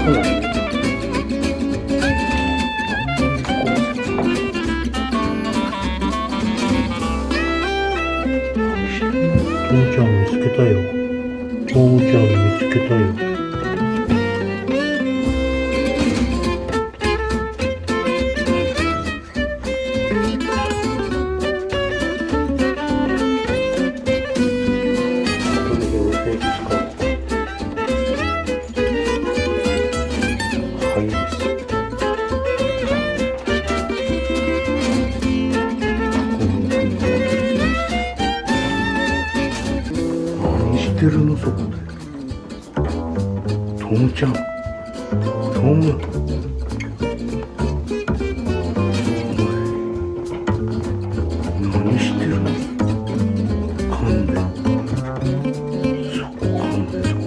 かないね。ともちゃん見つけたよ。ともちゃん見つけたよ。てるのそこで。ともちゃん、とも。何してるの？噛んで。そこ噛んで、そこ。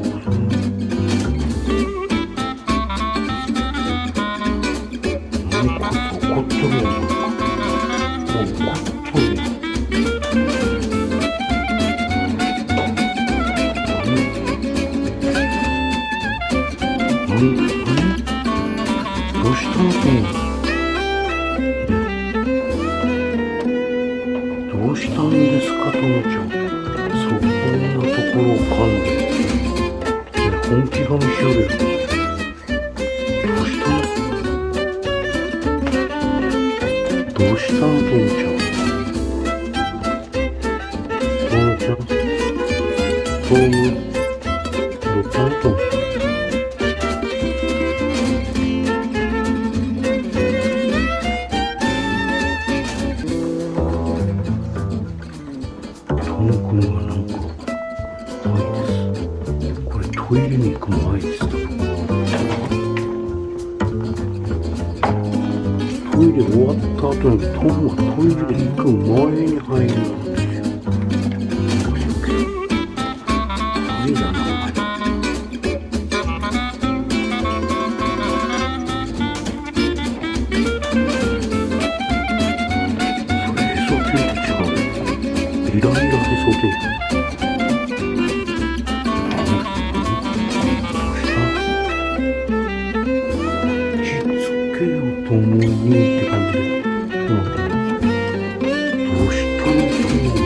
何か怒っとるやん。怒っとるやん。どうしたの？どうしたんですか、ともちゃん。そんなところを噛んで。本気が見しよるよ。どうしたの？どうしたの、ともちゃん。ともちゃん。とも。どうしたの、ともちゃん。トム君はなんかないです。これトイレに行く前です。トイレ終わった後にトムはトイレ行く前に入るんですよ。ダメだな、お前。それへそ天と違う。イライラへそ天。と思いにって感じで、どうしたの？どうしたんだろう。面白いね。